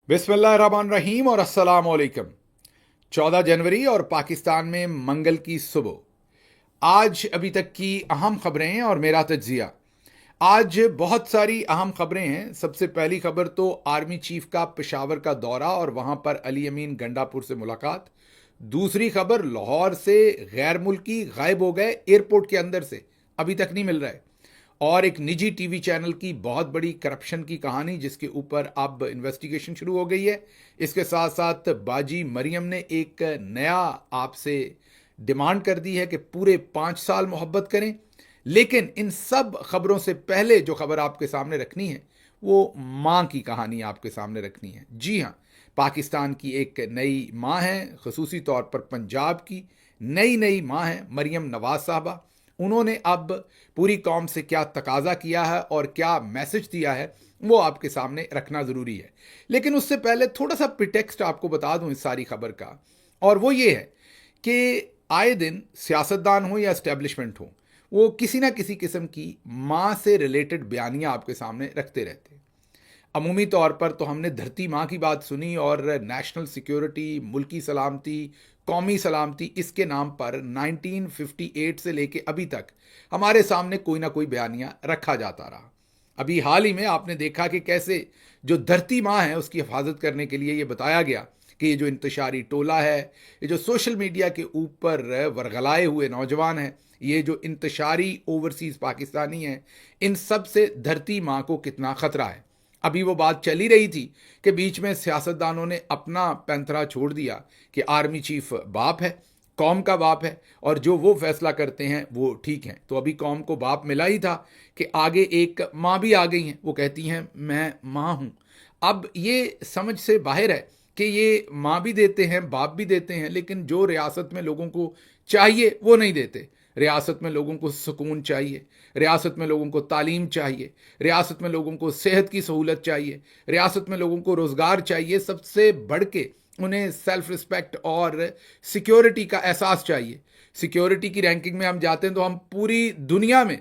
बिस्मिल्लाहिर्रहमानिर्रहीम और अस्सलाम वालेकुम। 14 जनवरी और पाकिस्तान में मंगल की सुबह। आज अभी तक की अहम खबरें और मेरा तज्जिया। आज बहुत सारी अहम खबरें हैं। सबसे पहली खबर तो आर्मी चीफ का पेशावर का दौरा और वहां पर अली अमीन गंडापुर से मुलाकात। दूसरी खबर, लाहौर से गैर मुल्की गायब हो गए, एयरपोर्ट के अंदर से अभी तक नहीं मिल रहा है। और एक निजी टीवी चैनल की बहुत बड़ी करप्शन की कहानी जिसके ऊपर अब इन्वेस्टिगेशन शुरू हो गई है। इसके साथ साथ बाजी मरियम ने एक नया आपसे डिमांड कर दी है कि पूरे 5 साल मोहब्बत करें। लेकिन इन सब खबरों से पहले जो खबर आपके सामने रखनी है वो माँ की कहानी आपके सामने रखनी है। जी हाँ, पाकिस्तान की एक नई माँ है, खसूसी तौर पर पंजाब की नई माँ है मरियम नवाज साहबा। उन्होंने अब पूरी कौम से क्या तकाजा किया है और क्या मैसेज दिया है वो आपके सामने रखना ज़रूरी है। लेकिन उससे पहले थोड़ा सा प्रिटेक्स्ट आपको बता दूं इस सारी खबर का, और वो ये है कि आए दिन सियासतदान हो या इस्टेब्लिशमेंट हो, वो किसी ना किसी किस्म की माँ से रिलेटेड बयानियाँ आपके सामने रखते रहते हैं। अमूमी तौर पर तो हमने धरती माँ की बात सुनी और नेशनल सिक्योरिटी, मुल्की सलामती, कौमी सलामती, इसके नाम पर 1958 से लेके अभी तक हमारे सामने कोई ना कोई बयानिया रखा जाता रहा। अभी हाल ही में आपने देखा कि कैसे जो धरती माँ है उसकी हिफाजत करने के लिए ये बताया गया कि ये जो इंतशारी टोला है, ये जो सोशल मीडिया के ऊपर वरगलाए हुए नौजवान हैं, ये जो इंतशारी ओवरसीज़ पाकिस्तानी हैं, इन सब से धरती माँ को कितना ख़तरा है। अभी वो बात चली रही थी कि बीच में सियासतदानों ने अपना पैंतरा छोड़ दिया कि आर्मी चीफ बाप है, कौम का बाप है, और जो वो फैसला करते हैं वो ठीक है। तो अभी कौम को बाप मिला ही था कि आगे एक माँ भी आ गई हैं, वो कहती हैं मैं माँ हूँ। अब ये समझ से बाहर है कि ये माँ भी देते हैं, बाप भी देते हैं, लेकिन जो रियासत में लोगों को चाहिए वो नहीं देते। रियासत में लोगों को सुकून चाहिए, रियासत में लोगों को तालीम चाहिए, रियासत में लोगों को सेहत की सहूलत चाहिए, रियासत में लोगों को रोज़गार चाहिए, सबसे बढ़ के उन्हें सेल्फ रिस्पेक्ट और सिक्योरिटी का एहसास चाहिए। सिक्योरिटी की रैंकिंग में हम जाते हैं तो हम पूरी दुनिया में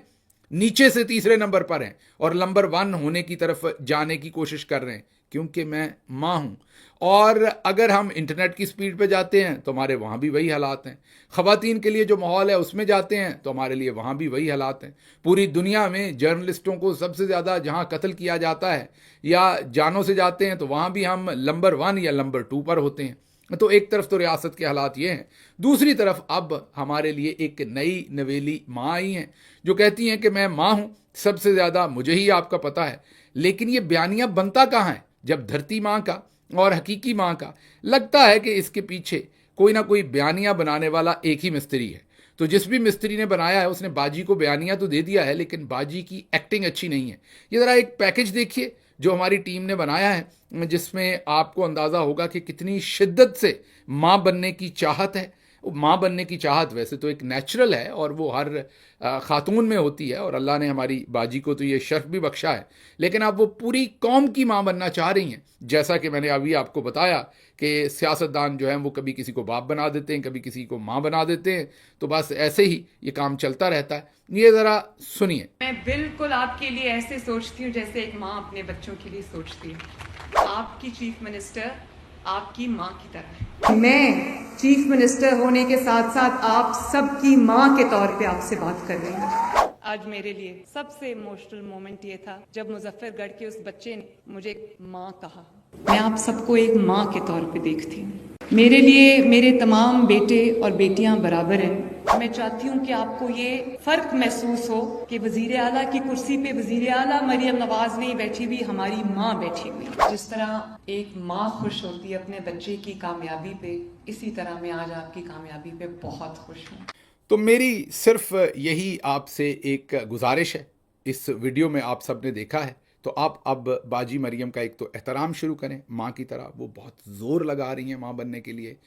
नीचे से तीसरे नंबर पर हैं और नंबर 1 होने की तरफ जाने की कोशिश कर रहे हैं, क्योंकि मैं माँ हूँ। और अगर हम इंटरनेट की स्पीड पे जाते हैं तो हमारे वहाँ भी वही हालात हैं। ख़वातीन के लिए जो माहौल है उसमें जाते हैं तो हमारे लिए वहाँ भी वही हालात हैं। पूरी दुनिया में जर्नलिस्टों को सबसे ज़्यादा जहाँ कत्ल किया जाता है या जानों से जाते हैं तो वहाँ भी हम नंबर 1 या नंबर 2 पर होते हैं। तो एक तरफ तो रियासत के हालात ये हैं, दूसरी तरफ अब हमारे लिए एक नई नवेली माँ आई हैं जो कहती हैं कि मैं माँ हूँ, सबसे ज़्यादा मुझे ही आपका पता है। लेकिन ये बयानिया बनता कहाँ है जब धरती माँ का और हकीकी माँ का लगता है कि इसके पीछे कोई ना कोई बयानिया बनाने वाला एक ही मिस्त्री है। तो जिस भी मिस्त्री ने बनाया है उसने बाजी को बयानिया तो दे दिया है, लेकिन बाजी की एक्टिंग अच्छी नहीं है। ये ज़रा एक पैकेज देखिए जो हमारी टीम ने बनाया है, जिसमें आपको अंदाज़ा होगा कि कितनी शिद्दत से माँ बनने की चाहत है। माँ बनने की चाहत वैसे तो एक नेचुरल है और वो हर खातून में होती है, और अल्लाह ने हमारी बाजी को तो ये शर्फ भी बख्शा है। लेकिन अब वो पूरी कौम की माँ बनना चाह रही हैं। जैसा कि मैंने अभी आपको बताया कि सियासतदान जो हैं वो कभी किसी को बाप बना देते हैं, कभी किसी को माँ बना देते हैं, तो बस ऐसे ही ये काम चलता रहता है। ये ज़रा सुनिए। मैं बिल्कुल आपके लिए ऐसे सोचती हूँ जैसे एक माँ अपने बच्चों के लिए सोचती है। आपकी चीफ मिनिस्टर आपकी माँ की तरह है। मैं चीफ मिनिस्टर होने के साथ साथ आप सबकी माँ के तौर पे आपसे बात कर रही हूँ। आज मेरे लिए सबसे इमोशनल मोमेंट ये था जब मुजफ्फरगढ़ के उस बच्चे ने मुझे माँ कहा। मैं आप सबको एक माँ के तौर पे देखती हूँ। मेरे लिए मेरे तमाम बेटे और बेटियां बराबर हैं। मैं चाहती हूँ कि आपको ये फर्क महसूस हो कि वजीर आला की कुर्सी पे वजीर आला मरियम नवाज नहीं बैठी हुई, हमारी माँ बैठी हुई। जिस तरह एक माँ खुश होती है अपने बच्चे की कामयाबी पे, इसी तरह मैं आज आपकी कामयाबी पे बहुत खुश हूँ। तो मेरी सिर्फ यही आपसे एक गुजारिश है। इस वीडियो में आप सबने देखा है तो आप अब बाजी मरियम का एक तो एहतराम शुरू करें माँ की तरह। वो बहुत ज़ोर लगा रही हैं माँ बनने के लिए,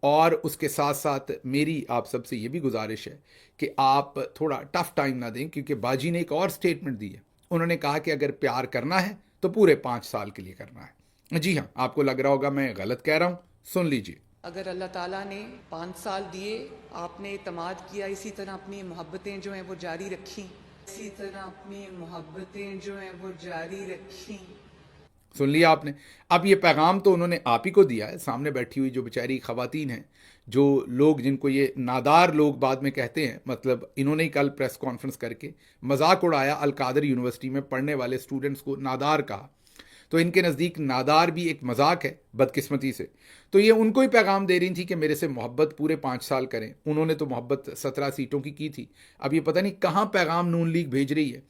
और उसके साथ साथ मेरी आप सबसे ये भी गुजारिश है कि आप थोड़ा टफ टाइम ना दें, क्योंकि बाजी ने एक और स्टेटमेंट दी है। उन्होंने कहा कि अगर प्यार करना है तो पूरे 5 साल के लिए करना है। जी हाँ, आपको लग रहा होगा मैं गलत कह रहा हूँ, सुन लीजिए। अगर अल्लाह ताला ने 5 साल दिए, आपने इतमाद किया, इसी तरह अपनी मोहब्बतें जो हैं वो जारी रखी, इसी तरह अपनी मोहब्बतें जो हैं वो जारी रखी। सुन लिया आपने। अब ये पैगाम तो उन्होंने आप ही को दिया है, सामने बैठी हुई जो बेचारी खवातीन हैं, जो लोग जिनको ये नादार लोग बाद में कहते हैं, मतलब इन्होंने ही कल प्रेस कॉन्फ्रेंस करके मजाक उड़ाया, अल कादर यूनिवर्सिटी में पढ़ने वाले स्टूडेंट्स को नादार कहा। तो इनके नज़दीक नादार भी एक मजाक है बदकिस्मती से। तो ये उनको ही पैगाम दे रही थी कि मेरे से मोहब्बत पूरे 5 साल करें। उन्होंने तो मोहब्बत 17 सीटों की थी। अब ये पता नहीं कहाँ पैगाम नून लीग भेज रही है,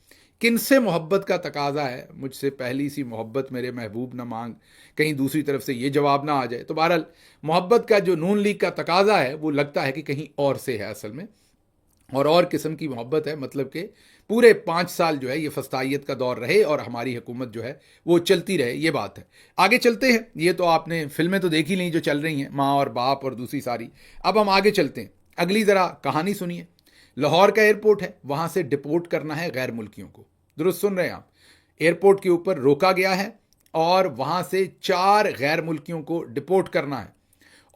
किनसे मोहब्बत का तकाजा है। मुझसे पहली सी मोहब्बत मेरे महबूब न मांग, कहीं दूसरी तरफ से ये जवाब ना आ जाए। तो बहरहाल मोहब्बत का जो नून लीग का तकाजा है वो लगता है कि कहीं और से है असल में, और किस्म की मोहब्बत है, मतलब कि पूरे 5 साल जो है ये फस्तायत का दौर रहे और हमारी हुकूमत जो है वो चलती रहे, ये बात है। आगे चलते हैं। ये तो आपने फिल्में तो देख ही ली जो चल रही हैं, माँ और बाप और दूसरी सारी। अब हम आगे चलते हैं, अगली ज़रा कहानी सुनिए। लाहौर का एयरपोर्ट है, वहाँ से डिपोर्ट करना है गैर मुल्कियों को। दुरुस्त सुन रहे हैं आप, एयरपोर्ट के ऊपर रोका गया है और वहाँ से 4 गैर मुल्कियों को डिपोर्ट करना है,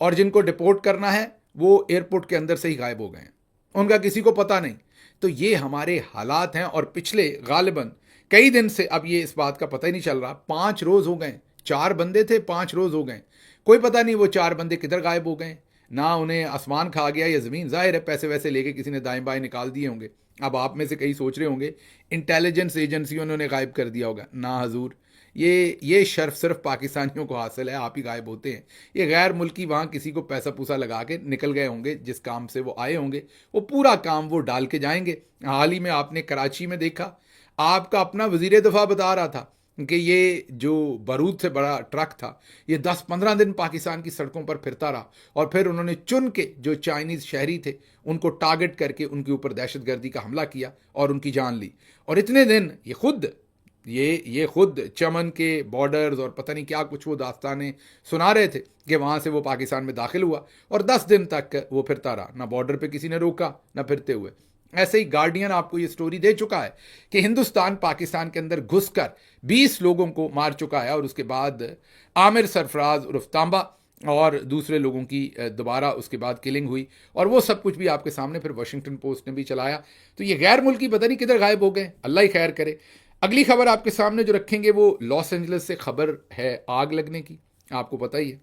और जिनको डिपोर्ट करना है वो एयरपोर्ट के अंदर से ही गायब हो गए हैं, उनका किसी को पता नहीं। तो ये हमारे हालात हैं, और पिछले गालिबन कई दिन से अब ये इस बात का पता ही नहीं चल रहा। 5 रोज़ हो गए, 4 बंदे थे, 5 रोज़ हो गए, कोई पता नहीं वो 4 बंदे किधर गायब हो गए। ना उन्हें आसमान खा गया या ज़मीन, जाहिर है पैसे वैसे लेके किसी ने दाएं बाएं निकाल दिए होंगे। अब आप में से कई सोच रहे होंगे इंटेलिजेंस एजेंसियों ने उन्हें गायब कर दिया होगा। ना हजूर, ये शर्फ सिर्फ पाकिस्तानियों को हासिल है, आप ही गायब होते हैं। ये गैर मुल्की वहाँ किसी को पैसा पूसा लगा के निकल गए होंगे, जिस काम से वो आए होंगे वो पूरा काम वो डाल के जाएंगे। हाल ही में आपने कराची में देखा, आपका अपना वजीर दफा बता रहा था कि ये जो बारूद से बड़ा ट्रक था ये 10-15 दिन पाकिस्तान की सड़कों पर फिरता रहा, और फिर उन्होंने चुन के जो चाइनीज़ शहरी थे उनको टारगेट करके उनके ऊपर दहशतगर्दी का हमला किया और उनकी जान ली। और इतने दिन ये खुद चमन के बॉर्डर्स और पता नहीं क्या कुछ वो दास्तानें सुना रहे थे कि वहाँ से वो पाकिस्तान में दाखिल हुआ, और 10 दिन तक वो फिरता रहा, ना बॉर्डर पे किसी ने रोका ना फिरते हुए। ऐसे ही गार्डियन आपको ये स्टोरी दे चुका है कि हिंदुस्तान पाकिस्तान के अंदर घुसकर 20 लोगों को मार चुका है, और उसके बाद आमिर सरफराज उर्फ तांबा और दूसरे लोगों की दोबारा उसके बाद किलिंग हुई, और वो सब कुछ भी आपके सामने फिर वाशिंगटन पोस्ट ने भी चलाया। तो ये गैर मुल्की पता नहीं किधर गायब हो गए, अल्लाह ही खैर करे। अगली खबर आपके सामने जो रखेंगे वो लॉस एंजलिस से खबर है आग लगने की। आपको पता ही है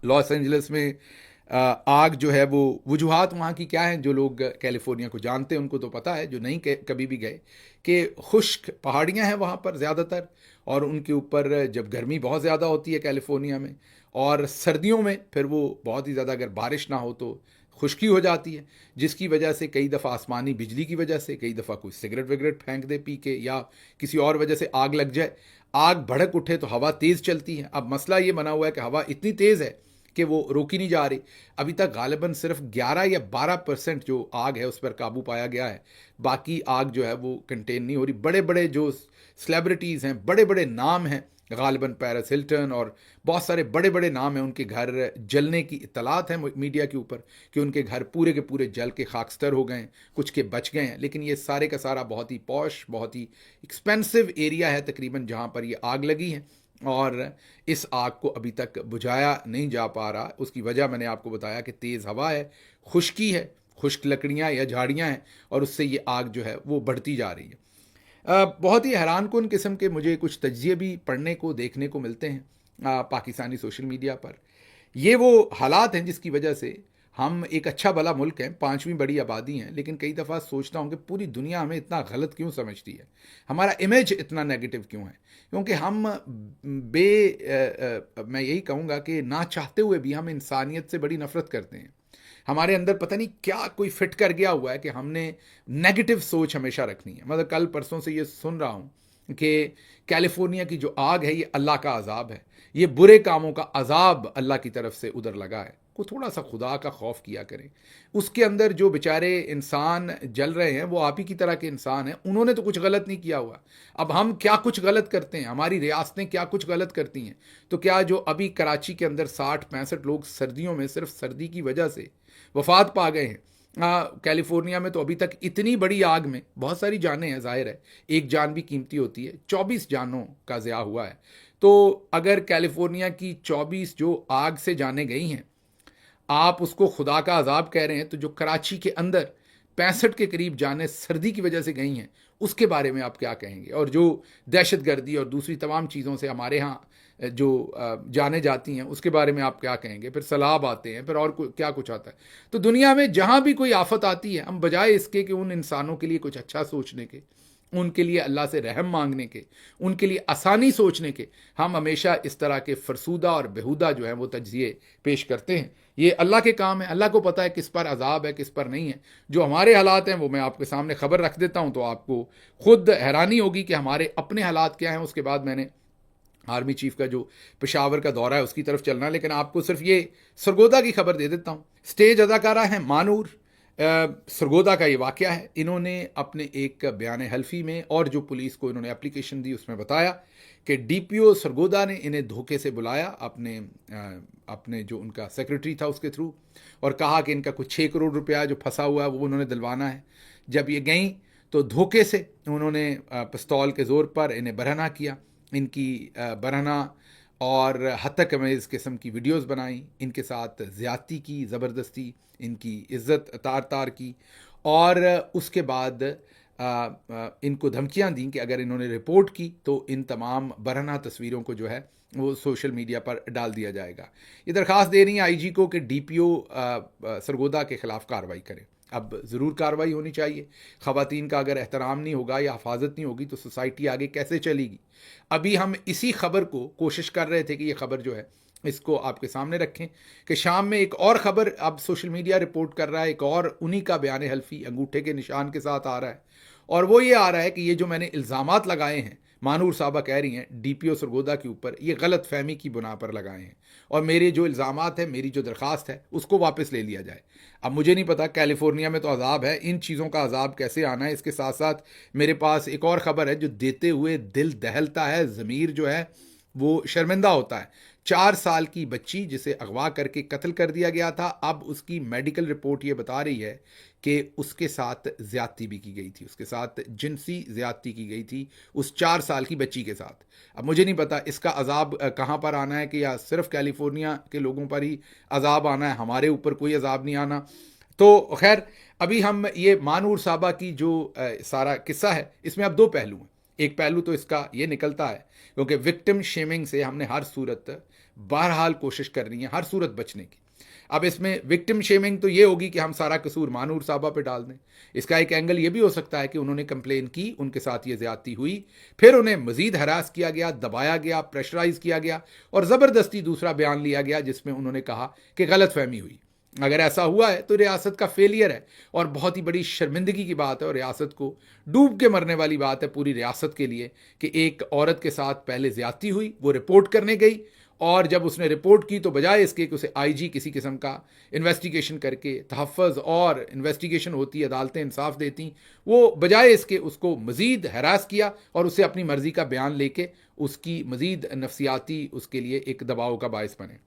लॉस एंजलिस में आग जो है वो वजूहात वहाँ की क्या हैं। जो लोग कैलिफोर्निया को जानते हैं उनको तो पता है, जो नहीं कभी भी गए, कि खुश्क पहाड़ियाँ हैं वहाँ पर ज़्यादातर, और उनके ऊपर जब गर्मी बहुत ज़्यादा होती है कैलिफोर्निया में, और सर्दियों में फिर वो बहुत ही ज़्यादा अगर बारिश ना हो तो खुश्की हो जाती है, जिसकी वजह से कई दफ़ा आसमानी बिजली की वजह से, कई दफ़ा कोई सिगरेट विगरेट फेंक दे पी के, या किसी और वजह से आग लग जाए। आग भड़क उठे तो हवा तेज़ चलती है। अब मसला ये बना हुआ है कि हवा इतनी तेज़ है कि वो रोकी नहीं जा रही। अभी तक गालिबन सिर्फ 11 या 12% जो आग है उस पर काबू पाया गया है, बाकी आग जो है वो कंटेन नहीं हो रही। बड़े बड़े जो सेलिब्रिटीज़ हैं, बड़े बड़े नाम हैं, गालिबन पेरिस हिल्टन और बहुत सारे बड़े बड़े नाम हैं, उनके घर जलने की इत्तलात हैं मीडिया के ऊपर कि उनके घर पूरे के पूरे जल के खाकस्तर हो गए हैं, कुछ के बच गए हैं। लेकिन ये सारे का सारा बहुत ही पॉश, बहुत ही एक्सपेंसिव एरिया है तकरीबन जहाँ पर ये आग लगी है, और इस आग को अभी तक बुझाया नहीं जा पा रहा। उसकी वजह मैंने आपको बताया कि तेज़ हवा है, खुश्की है, खुश्क लकड़ियाँ या झाड़ियाँ हैं, और उससे ये आग जो है वो बढ़ती जा रही है। बहुत ही हैरानकुन किस्म के मुझे कुछ तज्ज़िये भी पढ़ने को देखने को मिलते हैं पाकिस्तानी सोशल मीडिया पर। ये वो हालात हैं जिसकी वजह से हम एक अच्छा भला मुल्क हैं, 5वीं बड़ी आबादी हैं, लेकिन कई दफ़ा सोचता हूँ कि पूरी दुनिया हमें इतना गलत क्यों समझती है, हमारा इमेज इतना नेगेटिव क्यों है। क्योंकि हम मैं यही कहूँगा कि ना चाहते हुए भी हम इंसानियत से बड़ी नफ़रत करते हैं। हमारे अंदर पता नहीं क्या कोई फिट कर गया हुआ है कि हमने नेगेटिव सोच हमेशा रखनी है। मतलब कल परसों से ये सुन रहा हूँ कि कैलिफोर्निया की जो आग है ये अल्लाह का अजाब है, ये बुरे कामों का अजाब अल्लाह की तरफ से उधर लगा है। को थोड़ा सा खुदा का खौफ किया करें। उसके अंदर जो बेचारे इंसान जल रहे हैं वो आप ही की तरह के इंसान हैं, उन्होंने तो कुछ गलत नहीं किया हुआ। अब हम क्या कुछ गलत करते हैं, हमारी रियासतें क्या कुछ गलत करती हैं। तो क्या जो अभी कराची के अंदर 60-65 लोग सर्दियों में सिर्फ सर्दी की वजह से वफात पा गए हैं, कैलिफोर्निया में तो अभी तक इतनी बड़ी आग में बहुत सारी जानें हैं, जाहिर है एक जान भी कीमती होती है, 24 जानों का ज़िया हुआ है। तो अगर कैलिफोर्निया की 24 जो आग से जानें गई हैं आप उसको खुदा का अजाब कह रहे हैं, तो जो कराची के अंदर 65 के करीब जानें सर्दी की वजह से गई हैं उसके बारे में आप क्या कहेंगे? और जो दहशतगर्दी और दूसरी तमाम चीज़ों से हमारे यहाँ जो जाने जाती हैं उसके बारे में आप क्या कहेंगे? फिर सैलाब आते हैं, फिर और क्या कुछ आता है। तो दुनिया में जहाँ भी कोई आफत आती है, हम बजाय इसके कि उन इंसानों के लिए कुछ अच्छा सोचने के, उनके लिए अल्लाह से रहम मांगने के, उनके लिए आसानी सोचने के, हम हमेशा इस तरह के फरसूदा और बेहुदा जो है वो तज्जिए पेश करते हैं। ये अल्लाह के काम है, अल्लाह को पता है किस पर अजाब है, किस पर नहीं है। जो हमारे हालात हैं वो मैं आपके सामने खबर रख देता हूँ, तो आपको खुद हैरानी होगी कि हमारे अपने हालात क्या हैं। उसके बाद मैंने आर्मी चीफ का जो पेशावर का दौरा है उसकी तरफ चलना, लेकिन आपको सिर्फ ये सरगोदा की खबर दे देता हूँ। स्टेज अदाकारा हैं मानूर, सरगोदा का ये वाक़या है। इन्होंने अपने एक बयान हल्फी में और जो पुलिस को इन्होंने एप्लीकेशन दी उसमें बताया कि डीपीओ सरगोदा ने इन्हें धोखे से बुलाया अपने जो उनका सेक्रेटरी था उसके थ्रू, और कहा कि इनका कुछ 6 करोड़ रुपया जो फंसा हुआ है वो उन्होंने दिलवाना है। जब ये गई तो धोखे से उन्होंने पिस्तौल के ज़ोर पर इन्हें बरहना किया, इनकी बरहना और हत्या अमेज़ किस्म की वीडियोस बनाई, इनके साथ ज़्यादती की, ज़बरदस्ती इनकी इज़्ज़त तार तार की, और उसके बाद इनको धमकियां दी कि अगर इन्होंने रिपोर्ट की तो इन तमाम बरहना तस्वीरों को जो है वो सोशल मीडिया पर डाल दिया जाएगा। ये दरख्वास्त दे रही हैं आईजी को कि डीपीओ सरगोदा के ख़िलाफ़ कार्रवाई करें। अब ज़रूर कार्रवाई होनी चाहिए। ख़वातीन का अगर एहतराम नहीं होगा या हिफाजत नहीं होगी तो सोसाइटी आगे कैसे चलेगी? अभी हम इसी खबर को कोशिश कर रहे थे कि ये खबर जो है इसको आपके सामने रखें कि शाम में एक और ख़बर अब सोशल मीडिया रिपोर्ट कर रहा है, एक और उन्हीं का बयान हल्फी अंगूठे के निशान के साथ आ रहा है, और वो ये आ रहा है कि ये जो मैंने इल्ज़ामात लगाए हैं, मानूर साहबा कह रही हैं डीपीओ सरगोदा के ऊपर, ये गलत फहमी की बुना पर लगाए हैं, और मेरे जो इल्ज़ामात हैं, मेरी जो दरख्वास्त है उसको वापस ले लिया जाए। अब मुझे नहीं पता, कैलिफोर्निया में तो अजाब है, इन चीज़ों का अजाब कैसे आना है। इसके साथ साथ मेरे पास एक और ख़बर है जो देते हुए दिल दहलता है, ज़मीर जो है वो शर्मिंदा होता है। 4 साल की बच्ची जिसे अगवा करके कत्ल कर दिया गया था, अब उसकी मेडिकल रिपोर्ट ये बता रही है कि उसके साथ ज़्यादती भी की गई थी, उसके साथ जिनसी ज़्यादती की गई थी उस 4 साल की बच्ची के साथ। अब मुझे नहीं पता इसका अजाब कहाँ पर आना है, कि या सिर्फ कैलिफोर्निया के लोगों पर ही अजाब आना है, हमारे ऊपर कोई अजाब नहीं आना। तो खैर, अभी हम ये मानूर साहबा की जो सारा किस्सा है इसमें अब 2 पहलू हैं। एक पहलू तो इसका ये निकलता है क्योंकि विक्टिम शेमिंग से हमने हर सूरत बहरहाल कोशिश करनी है, हर सूरत बचने की। अब इसमें विक्टिम शेमिंग तो ये होगी कि हम सारा कसूर मानूर साहबा पे डाल दें। इसका एक एंगल ये भी हो सकता है कि उन्होंने कंप्लेन की, उनके साथ ये ज़्यादती हुई, फिर उन्हें मज़ीद हरास किया गया, दबाया गया, प्रेशराइज़ किया गया, और ज़बरदस्ती दूसरा बयान लिया गया जिसमें उन्होंने कहा कि गलत फहमी हुई। अगर ऐसा हुआ है तो रियासत का फेलियर है और बहुत ही बड़ी शर्मिंदगी की बात है, और रियासत को डूब के मरने वाली बात है पूरी रियासत के लिए कि एक औरत के साथ पहले ज़्यादती हुई, वो रिपोर्ट करने गई, और जब उसने रिपोर्ट की तो बजाय इसके कि उसे आईजी किसी किस्म का इन्वेस्टिगेशन करके तहफ़्फ़ुज़, और इन्वेस्टिगेशन होती, अदालतें इंसाफ देती, वो बजाय इसके उसको मज़ीद हरास किया और उसे अपनी मर्ज़ी का बयान लेके उसकी मज़ीद नफ्सियाती उसके लिए एक दबाव का बायस बने।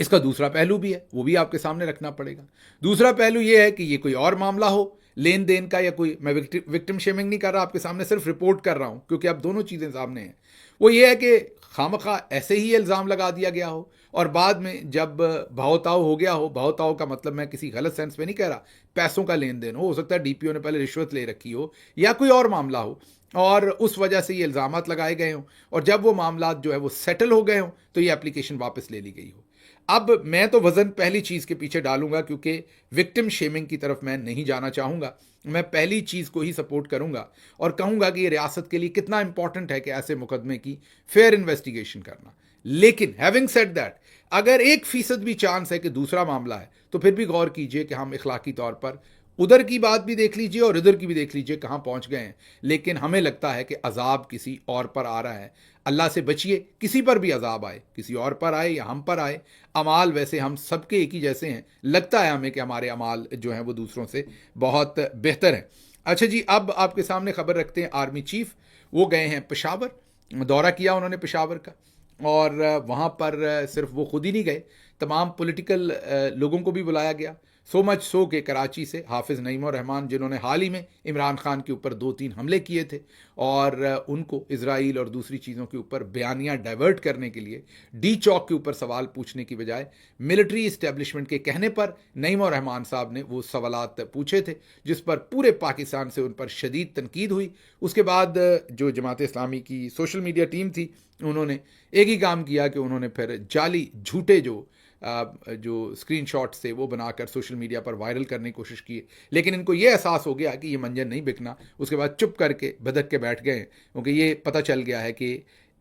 इसका दूसरा पहलू भी है, वो भी आपके सामने रखना पड़ेगा। दूसरा पहलू ये है कि ये कोई और मामला हो लेन देन का, या कोई, मैं विक्टिम शेमिंग नहीं कर रहा, आपके सामने सिर्फ रिपोर्ट कर रहा हूँ क्योंकि अब दोनों चीज़ें सामने हैं। वो ये है कि खामखा ऐसे ही इल्ज़ाम लगा दिया गया हो, और बाद में जब भावताव हो गया हो, भावताव का मतलब मैं किसी गलत सेंस में नहीं कह रहा, पैसों का लेन देन हो सकता है डीपीओ ने पहले रिश्वत ले रखी हो या कोई और मामला हो, और उस वजह से ये इल्ज़ामात लगाए गए हों, और जब वो मामला जो है वो सेटल हो गए हों तो ये एप्लीकेशन वापस ले ली गई हो। अब मैं तो वज़न पहली चीज़ के पीछे डालूंगा क्योंकि विक्टिम शेमिंग की तरफ मैं नहीं जाना चाहूँगा। मैं पहली चीज़ को ही सपोर्ट करूँगा और कहूँगा कि ये रियासत के लिए कितना इंपॉर्टेंट है कि ऐसे मुकदमे की फेयर इन्वेस्टिगेशन करना। लेकिन हैविंग सेड दैट, अगर 1% भी चांस है कि दूसरा मामला है तो फिर भी गौर कीजिए कि हम इखलाकी तौर पर उधर की बात भी देख लीजिए और इधर की भी देख लीजिए कहाँ पहुँच गए हैं। लेकिन हमें लगता है कि अजाब किसी और पर आ रहा है। अल्लाह से बचिए, किसी पर भी अजाब आए, किसी और पर आए या हम पर आए। अमाल वैसे हम सबके एक ही जैसे हैं, लगता है हमें कि हमारे अमाल जो हैं वो दूसरों से बहुत बेहतर हैं। अच्छा जी, अब आपके सामने खबर रखते हैं आर्मी चीफ। वो गए हैं पेशावर, दौरा किया उन्होंने पेशावर का, और वहाँ पर सिर्फ वो खुद ही नहीं गए, तमाम पॉलिटिकल लोगों को भी बुलाया गया। सो मच सो के कराची से हाफिज़ नईमुर रहमान, जिन्होंने हाल ही में इमरान खान के ऊपर 2-3 हमले किए थे और उनको इजराइल और दूसरी चीज़ों के ऊपर बयानियाँ डाइवर्ट करने के लिए डी चौक के ऊपर सवाल पूछने की बजाय मिलिट्री इस्टेब्लिशमेंट के कहने पर नईमुर रहमान साहब ने वो सवालात पूछे थे, जिस पर पूरे पाकिस्तान से उन पर शदीद तनकीद हुई। उसके बाद जो जमात इस्लामी की सोशल मीडिया टीम थी, उन्होंने एक ही काम किया कि उन्होंने फिर जाली झूठे जो स्क्रीनशॉट्स थे वो बनाकर सोशल मीडिया पर वायरल करने की कोशिश की, लेकिन इनको ये एहसास हो गया कि ये मंजर नहीं बिकना। उसके बाद चुप करके बदक के बैठ गए, क्योंकि ये पता चल गया है कि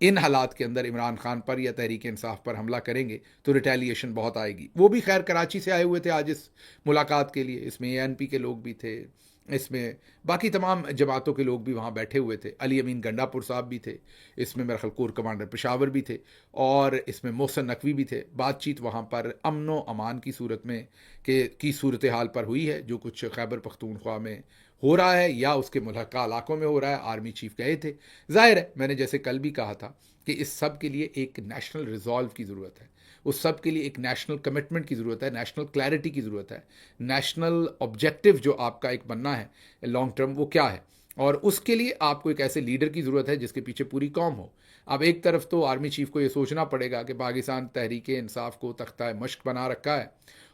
इन हालात के अंदर इमरान खान पर या तहरीक इंसाफ पर हमला करेंगे तो रिटेलिएशन बहुत आएगी। वो भी खैर कराची से आए हुए थे आज इस मुलाकात के लिए, इसमें ANP के लोग भी थे, इसमें बाकी तमाम जमातों के लोग भी वहाँ बैठे हुए थे, अली अमीन गंडापुर साहब भी थे, इसमें मेरा ख्याल कोर कमांडर पेशावर भी थे और इसमें मोहसिन नकवी भी थे। बातचीत वहाँ पर अमन अमान की सूरत में की सूरत हाल पर हुई है, जो कुछ खैबर पख्तूनख्वा में हो रहा है या उसके मुल्हका इलाकों में हो रहा है। आर्मी चीफ गए थे। जाहिर है, मैंने जैसे कल भी कहा था कि इस सब के लिए एक नेशनल रिजॉल्व की ज़रूरत है, उस सब के लिए एक नेशनल कमिटमेंट की ज़रूरत है, नेशनल क्लैरिटी की ज़रूरत है, नेशनल ऑब्जेक्टिव जो आपका एक बनना है लॉन्ग टर्म, वो क्या है, और उसके लिए आपको एक ऐसे लीडर की ज़रूरत है जिसके पीछे पूरी कौम हो। अब एक तरफ तो आर्मी चीफ को ये सोचना पड़ेगा कि पाकिस्तान तहरीक इंसाफ को तख्ता मश्क बना रखा है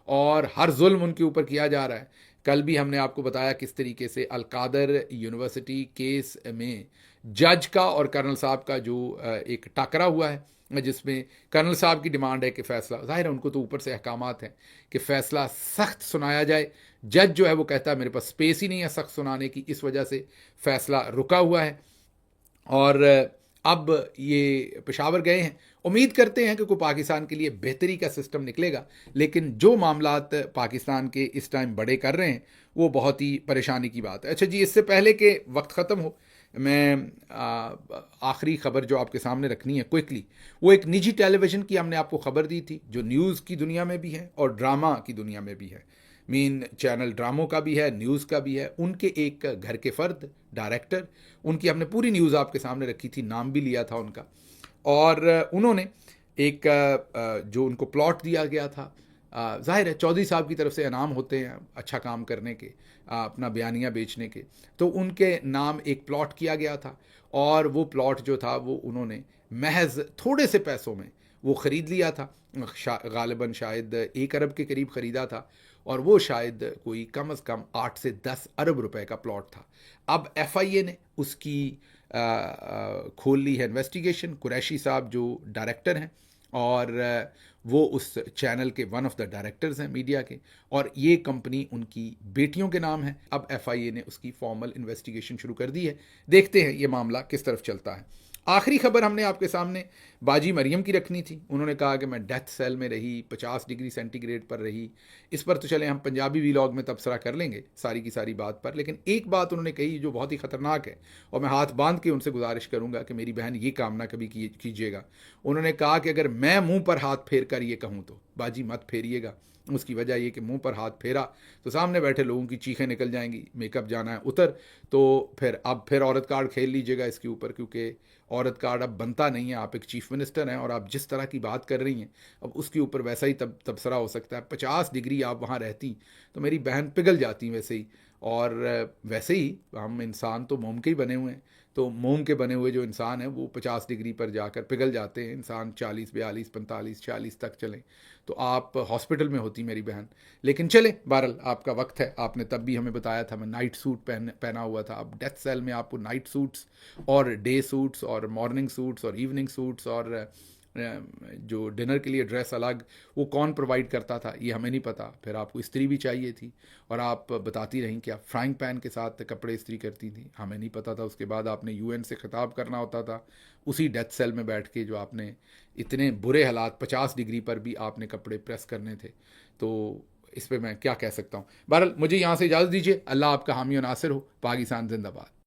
और हर जुल्म उनके ऊपर किया जा रहा है। कल भी हमने आपको बताया किस तरीके से अलकादर यूनिवर्सिटी केस में जज का और कर्नल साहब का जो एक टाकरा हुआ है, जिसमें कर्नल साहब की डिमांड है कि फ़ैसला, ज़ाहिर है उनको तो ऊपर से अहकामात हैं कि फ़ैसला सख्त सुनाया जाए। जज जो है वो कहता है मेरे पास स्पेस ही नहीं है सख्त सुनाने की, इस वजह से फ़ैसला रुका हुआ है और अब ये पेशावर गए हैं। उम्मीद करते हैं कि कोई पाकिस्तान के लिए बेहतरी का सिस्टम निकलेगा, लेकिन जो मामलात पाकिस्तान के इस टाइम बड़े कर रहे हैं वो बहुत ही परेशानी की बात है। अच्छा जी, इससे पहले कि वक्त ख़त्म हो, मैं आखिरी खबर जो आपके सामने रखनी है क्विकली, वो एक निजी टेलीविज़न की हमने आपको खबर दी थी जो न्यूज़ की दुनिया में भी है और ड्रामा की दुनिया में भी है। मेन चैनल ड्रामों का भी है, न्यूज़ का भी है। उनके एक घर के फ़र्द डायरेक्टर, उनकी हमने पूरी न्यूज़ आपके सामने रखी थी, नाम भी लिया था उनका, और उन्होंने एक जो उनको प्लॉट दिया गया था, ज़ाहिर है चौधरी साहब की तरफ से इनाम होते हैं अच्छा काम करने के, अपना बयानिया बेचने के, तो उनके नाम एक प्लॉट किया गया था और वो प्लॉट जो था वो उन्होंने महज थोड़े से पैसों में वो ख़रीद लिया था। गालिबन शायद 1 अरब के करीब ख़रीदा था और वो शायद कोई कम से कम 8 से 10 अरब रुपए का प्लॉट था। अब FIA ने उसकी खोल ली है इन्वेस्टिगेशन। कुरैशी साहब जो डायरेक्टर हैं और वो उस चैनल के वन ऑफ द डायरेक्टर्स हैं मीडिया के, और ये कंपनी उनकी बेटियों के नाम है। अब FIA ने उसकी फॉर्मल इन्वेस्टिगेशन शुरू कर दी है। देखते हैं ये मामला किस तरफ चलता है। आखिरी खबर हमने आपके सामने बाजी मरियम की रखनी थी। उन्होंने कहा कि मैं डेथ सेल में रही, 50 डिग्री सेंटीग्रेड पर रही। इस पर तो चले हम पंजाबी वीलॉग में तबसरा कर लेंगे सारी की सारी बात पर, लेकिन एक बात उन्होंने कही जो बहुत ही ख़तरनाक है और मैं हाथ बांध के उनसे गुजारिश करूंगा कि मेरी बहन ये काम ना कभी कीजिएगा। उन्होंने कहा कि अगर मैं मुंह पर हाथ फेर कर ये कहूँ तो बाजी मत फेरिएगा। उसकी वजह ये कि मुंह पर हाथ फेरा तो सामने बैठे लोगों की चीखें निकल जाएंगी, मेकअप जाना है उतर, तो फिर औरत कार्ड खेल लीजिएगा इसके ऊपर, क्योंकि औरत कार्ड अब बनता नहीं है। आप एक चीफ मिनिस्टर हैं और आप जिस तरह की बात कर रही हैं अब उसके ऊपर वैसा ही तबसरा हो सकता है। 50 डिग्री आप वहाँ रहती तो मेरी बहन पिघल जाती वैसे ही, और वैसे ही हम इंसान तो मोम के ही बने हुए हैं, तो मोम के बने हुए जो इंसान हैं वो 50 डिग्री पर जाकर पिघल जाते हैं। इंसान 40, 42, 45, 46 तक चलें तो आप हॉस्पिटल में होती मेरी बहन। लेकिन चले, बहरहाल आपका वक्त है। आपने तब भी हमें बताया था मैं नाइट सूट पहना हुआ था। अब डेथ सेल में आपको नाइट सूट्स और डे सूट्स और मॉर्निंग सूट्स और इवनिंग सूट्स और जो डिनर के लिए ड्रेस अलग, वो कौन प्रोवाइड करता था ये हमें नहीं पता। फिर आपको इस्त्री भी चाहिए थी और आप बताती रहीं कि आप फ्राइंग पैन के साथ कपड़े इस्त्री करती थी, हमें नहीं पता था। उसके बाद आपने UN से खिताब करना होता था उसी डेथ सेल में बैठ के, जो आपने इतने बुरे हालात 50 डिग्री पर भी आपने कपड़े प्रेस करने थे। तो इस पर मैं क्या कह सकता हूँ। बहरहाल मुझे यहाँ से इजाज़त दीजिए। अल्लाह आपका हामी और नासिर हो। पाकिस्तान जिंदाबाद।